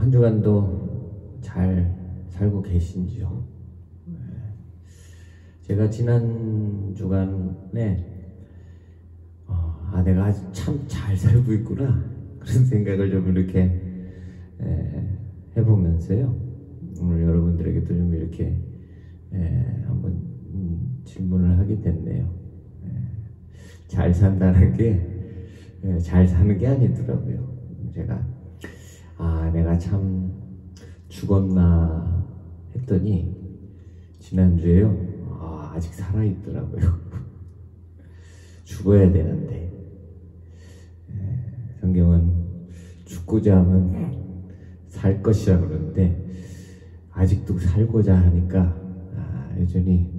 한 주간도 잘 살고 계신지요? 제가 지난 주간에 내가 아주 참 잘 살고 있구나 그런 생각을 좀 이렇게 해보면서요, 오늘 여러분들에게도 좀 이렇게 한번 질문을 하게 됐네요. 잘 산다는 게 잘 사는 게 아니더라고요. 제가 내가 참 죽었나 했더니 지난주에요, 아직 살아있더라고요. 죽어야 되는데, 성경은 죽고자 하면 살 것이라 그러는데 아직도 살고자 하니까 여전히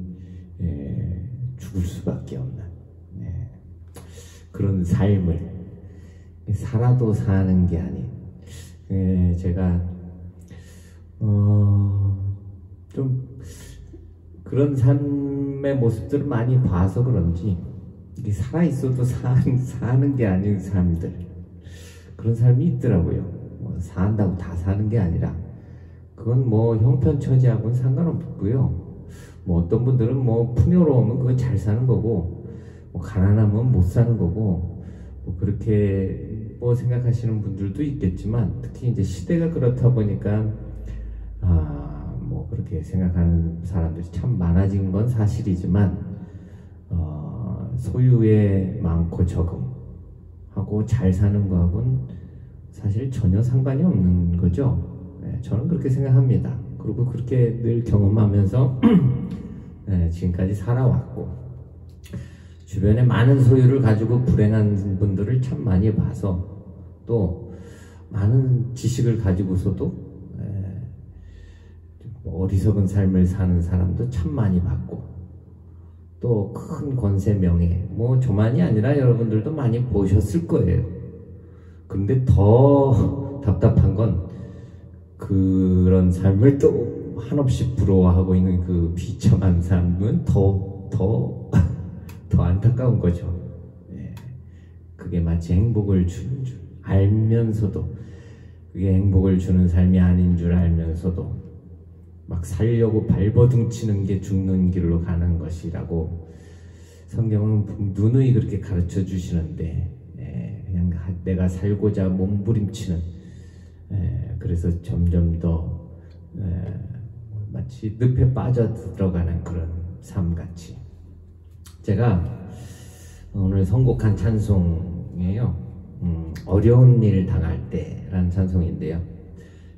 죽을 수밖에 없는 그런 삶을 살아도 사는 게 아닌, 제가 좀 그런 삶의 모습들을 많이 봐서 그런지 이게 살아있어도 사는 게 아닌 삶들, 그런 삶이 있더라고요. 산다고 다 사는 게 아니라, 그건 뭐 형편처지하고는 상관없고요. 어떤 분들은 풍요로우면 그거 잘 사는 거고, 가난하면 못 사는 거고, 그렇게 생각하시는 분들도 있겠지만, 특히 이제 시대가 그렇다 보니까 그렇게 생각하는 사람들이 참 많아진 건 사실이지만, 소유에 많고 적음하고 잘 사는 거하고는 사실 전혀 상관이 없는 거죠. 저는 그렇게 생각합니다. 그리고 그렇게 늘 경험하면서 지금까지 살아왔고, 주변에 많은 소유를 가지고 불행한 분들을 참 많이 봐서, 또 많은 지식을 가지고서도 어리석은 삶을 사는 사람도 참 많이 봤고, 또 큰 권세 명예, 저만이 아니라 여러분들도 많이 보셨을 거예요. 근데 더 답답한 건 그런 삶을 또 한없이 부러워하고 있는 그 비참한 삶은 더 안타까운 거죠. 그게 마치 행복을 주는 줄 알면서도, 그게 행복을 주는 삶이 아닌 줄 알면서도 막 살려고 발버둥치는 게 죽는 길로 가는 것이라고 성경은 누누이 그렇게 가르쳐 주시는데, 그냥 내가 살고자 몸부림치는, 그래서 점점 더 마치 늪에 빠져 들어가는 그런 삶같이. 제가 오늘 선곡한 찬송이에요. 어려운 일 당할 때라는 찬송인데요,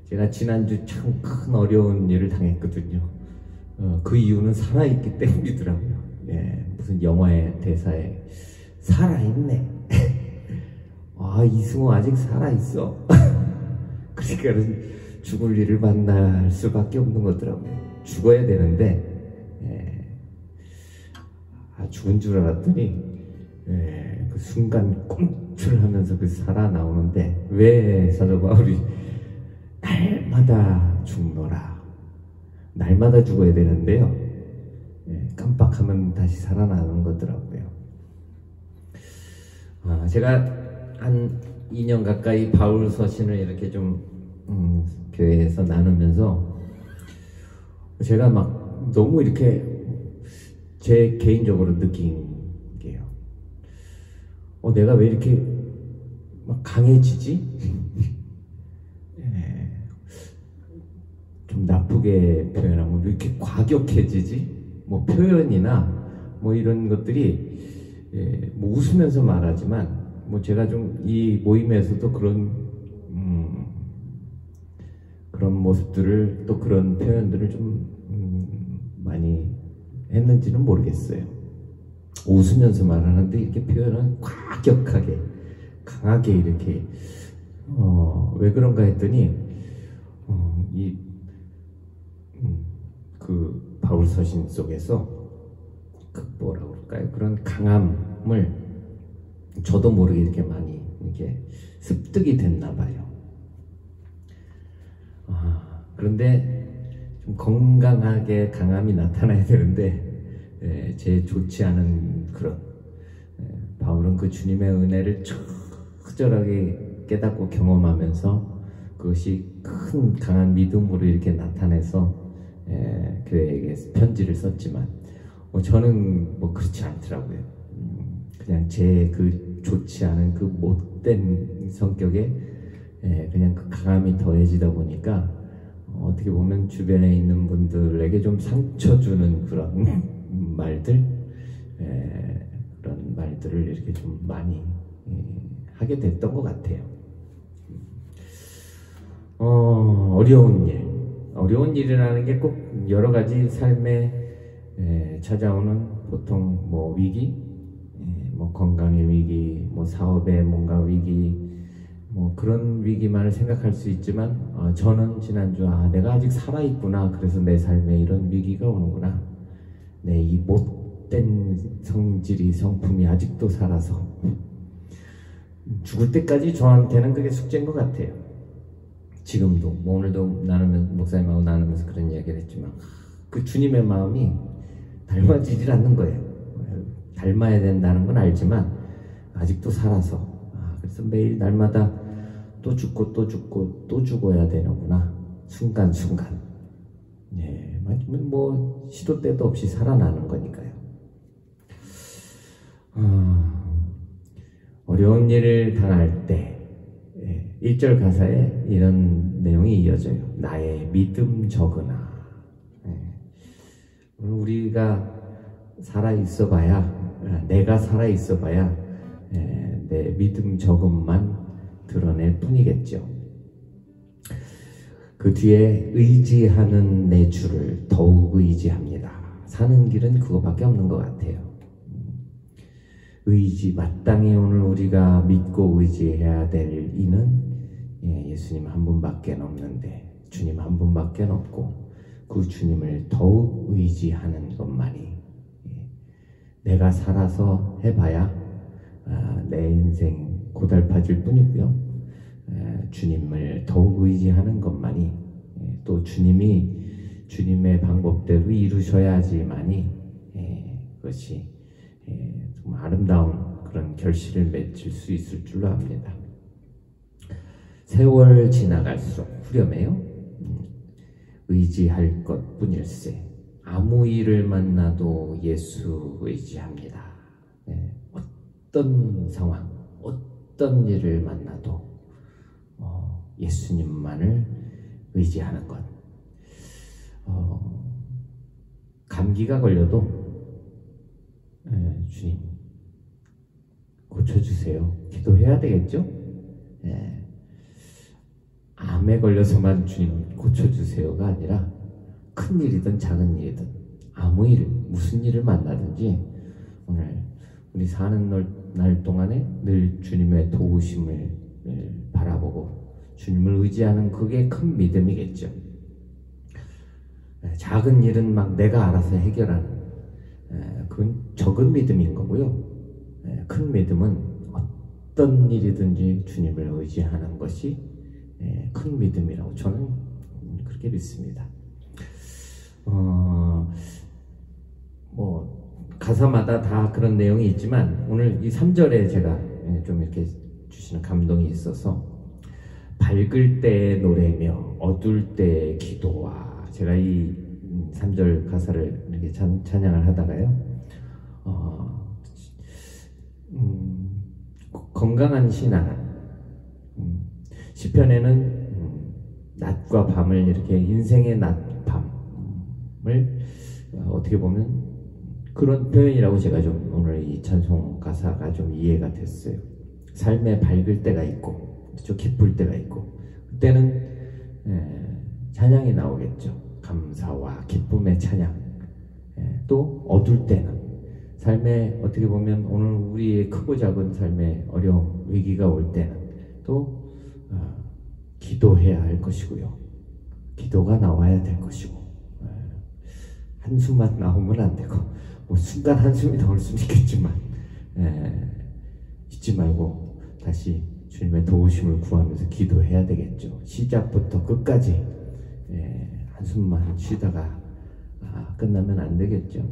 제가 지난주 참 큰 어려운 일을 당했거든요. 그 이유는 살아있기 때문이더라고요. 무슨 영화의 대사에 살아있네. 이승우 아직 살아있어. 그러니까 죽을 일을 만날 수밖에 없는 거더라고요. 죽어야 되는데, 죽은 줄 알았더니 그 순간 꿈틀하면서 살아나오는데, 왜 사도 바울이 날마다 죽노라, 날마다 죽어야 되는데요, 깜빡하면 다시 살아나는 거더라고요. 제가 한 2년 가까이 바울 서신을 이렇게 좀 교회에서 나누면서 제가 막 너무 이렇게 제 개인적으로 느낀 게요, 내가 왜 이렇게 막 강해지지? 좀 나쁘게 표현하면 왜 이렇게 과격해지지? 표현이나 이런 것들이, 웃으면서 말하지만, 제가 좀 이 모임에서도 그런 모습들을, 또 그런 표현들을 좀 많이 했는지는 모르겠어요. 웃으면서 말하는데 이렇게 표현은 과격하게, 강하게 이렇게, 왜 그런가 했더니, 그 바울 서신 속에서 뭐라고 그럴까요? 그런 강함을 저도 모르게 이렇게 많이 이렇게 습득이 됐나 봐요. 그런데 좀 건강하게 강함이 나타나야 되는데, 제 좋지 않은 그런, 바울은 그 주님의 은혜를 처절하게 깨닫고 경험하면서 그것이 큰 강한 믿음으로 이렇게 나타내서 교회에게 편지를 썼지만 저는 그렇지 않더라고요. 그냥 제 그 좋지 않은 그 못된 성격에 그냥 그 강함이 더해지다 보니까 어떻게 보면 주변에 있는 분들에게 좀 상처 주는 그런 말들, 그런 말들을 이렇게 좀 많이 하게 됐던 것 같아요. 어려운 일이라는 게 꼭 여러 가지 삶에 찾아오는 보통 위기, 건강의 위기, 사업의 뭔가 위기, 그런 위기만을 생각할 수 있지만 저는 지난주 내가 아직 살아있구나. 그래서 내 삶에 이런 위기가 오는구나. 내 이 못된 성품이 아직도 살아서 죽을 때까지 저한테는 그게 숙제인 것 같아요. 지금도 오늘도 목사님하고 나누면서 그런 이야기를 했지만 그 주님의 마음이 닮아지질 않는 거예요. 닮아야 된다는 건 알지만 아직도 살아서 그래서 매일 날마다 또 죽고 또 죽고 또 죽어야 되는구나. 순간순간 시도 때도 없이 살아나는 거니까요. 어려운 일을 당할 때 1절 가사에 이런 내용이 이어져요. 나의 믿음 적으나. 우리가 살아있어 봐야, 내가 살아있어 봐야 내 믿음 적음만 드러낼 뿐이겠죠. 그 뒤에 의지하는 내 주를 더욱 의지합니다. 사는 길은 그거밖에 없는 것 같아요. 마땅히 오늘 우리가 믿고 의지해야 될 이는 예수님 한 분밖에 없는데, 주님 한 분밖에 없고 그 주님을 더욱 의지하는 것만이, 내가 살아서 해봐야 내 인생 고달파질 뿐이고요. 주님을 더욱 의지하는 것만이, 또 주님의 방법대로 이루셔야지만이 그것이 좀 아름다운 그런 결실을 맺을 수 있을 줄로 압니다. 세월 지나갈수록 후렴해요. 의지할 것 뿐일세. 아무 일을 만나도 예수 의지합니다. 어떤 상황, 어떤 일을 만나도 예수님만을 의지하는 것. 감기가 걸려도 주님 고쳐주세요. 기도해야 되겠죠? 암에 걸려서만 주님 고쳐주세요가 아니라 큰 일이든 작은 일이든 아무 일, 무슨 일을 만나든지 오늘 우리 사는 날 동안에 늘 주님의 도우심을 바라보고 주님을 의지하는 그게 큰 믿음이겠죠. 작은 일은 막 내가 알아서 해결하는, 그건 적은 믿음인 거고요. 큰 믿음은 어떤 일이든지 주님을 의지하는 것이 큰 믿음이라고 저는 그렇게 믿습니다. 가사마다 다 그런 내용이 있지만 오늘 이 3절에 제가 좀 이렇게 주시는 감동이 있어서, 밝을 때 노래며 어두울 때 기도와, 제가 이 3절 가사를 이렇게 찬양을 하다가요, 건강한 신앙, 시편에는 낮과 밤을 이렇게, 인생의 낮, 밤을 어떻게 보면 그런 표현이라고 제가 좀 오늘 이 찬송 가사가 좀 이해가 됐어요. 삶에 밝을 때가 있고 좀 기쁠 때가 있고, 그때는 찬양이 나오겠죠. 감사와 기쁨의 찬양. 또 어두울 때는, 삶에 어떻게 보면 오늘 우리의 크고 작은 삶의 어려움, 위기가 올 때는 또 기도해야 할 것이고요. 기도가 나와야 될 것이고, 한숨만 나오면 안 되고, 순간 한숨이 나올 수는 있겠지만 잊지 말고 다시 주님의 도우심을 구하면서 기도해야 되겠죠. 시작부터 끝까지 한숨만 쉬다가 끝나면 안 되겠죠.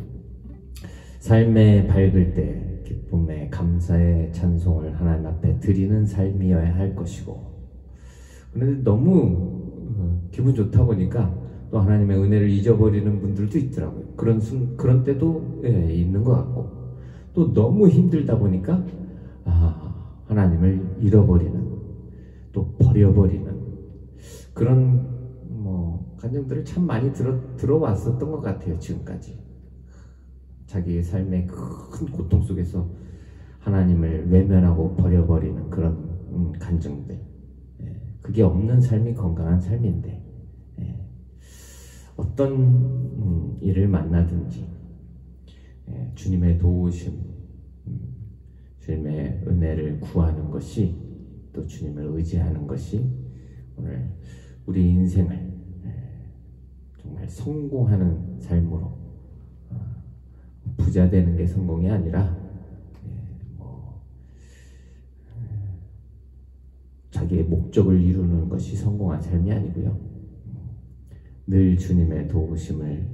삶에 밝을 때 기쁨의 감사의 찬송을 하나님 앞에 드리는 삶이어야 할 것이고, 그런데 너무 기분 좋다 보니까 또 하나님의 은혜를 잊어버리는 분들도 있더라고요. 그런 때도 있는 것 같고, 또 너무 힘들다 보니까 하나님을 잃어버리는, 또 버려버리는 그런 감정들을 참 많이 들어왔었던 것 같아요. 지금까지 자기의 삶의 큰 고통 속에서 하나님을 외면하고 버려버리는 그런 감정들, 그게 없는 삶이 건강한 삶인데, 어떤 일을 만나든지 주님의 도우심, 주님의 은혜를 구하는 것이, 또 주님을 의지하는 것이 오늘 우리 인생을 정말 성공하는 삶으로, 부자 되는 게 성공이 아니라 자기의 목적을 이루는 것이 성공한 삶이 아니고요, 늘 주님의 도우심을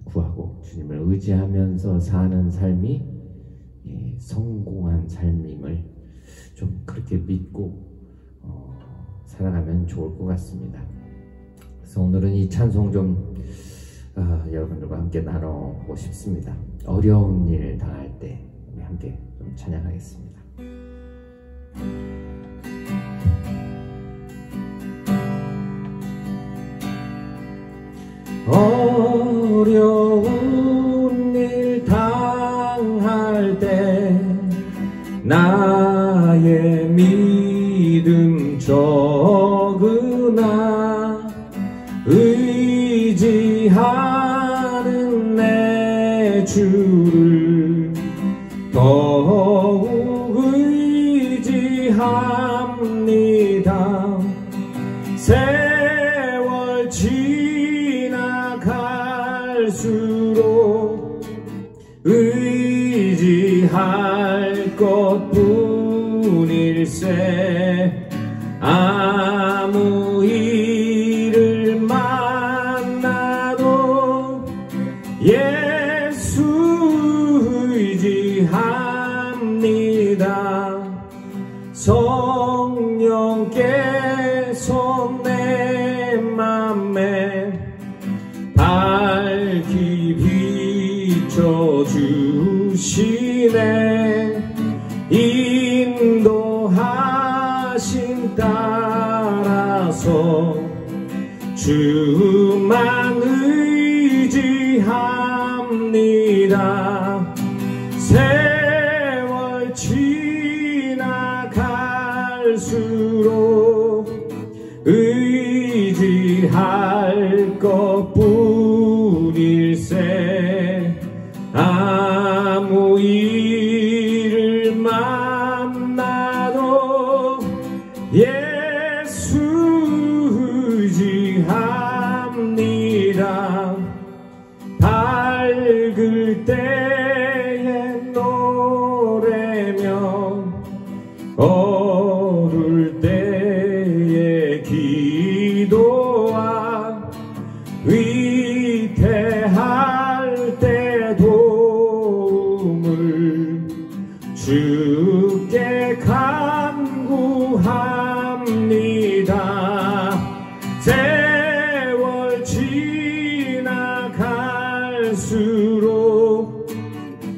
구하고 주님을 의지하면서 사는 삶이 성공한 삶임을 좀 그렇게 믿고 살아가면 좋을 것 같습니다. 그래서 오늘은 이 찬송 좀 여러분들과 함께 나누고 싶습니다. 어려운 일 당할 때 우리 함께 좀 찬양하겠습니다. 어려운 일 당할 때 나의 믿음 적으나 의지하는 내 주를 더욱 의지합니다. 세월 지나갈수록 의지할 것뿐일세. 아무 일을 만나도 예수 의지합니다. 성령께서 내 맘에 밝히 비춰주시네. 인도하심 따라서 주만 의지합니다. 세월 지나갈수록 의지할 것뿐일세. 아무 일을 만나도 예수 의지합니다. 밝을 때에 노래며 어두울 때에 기도와 위태할 때 도움을 주께 간구합니다. 세월 지나갈수록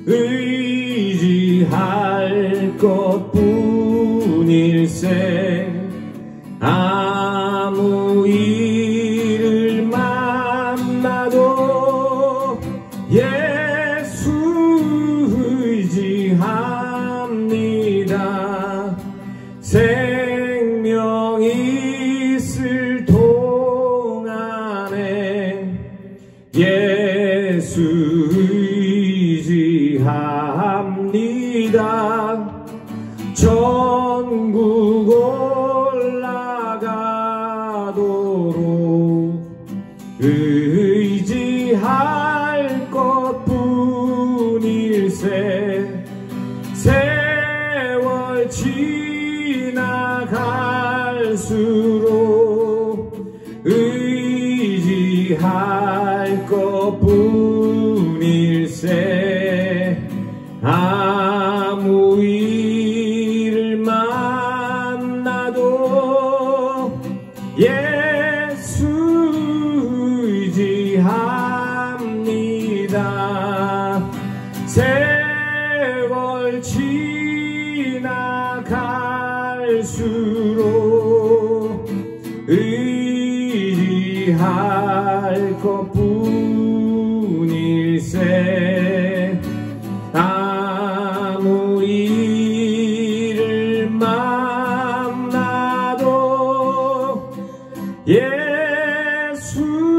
의지할 것뿐일세. 아무 일을 만나도 예수 의지합니다. 생명 있을 동안에 예수 의지합니다. 천국 올라가도록 의지할 것뿐일세. 세월 지나갈수록 의지할 것뿐일세. 아무 일을 만나도 예수 의지합니다. 세월 지나갈수록 의지할 것뿐일세. 아무 일을 만나도 예수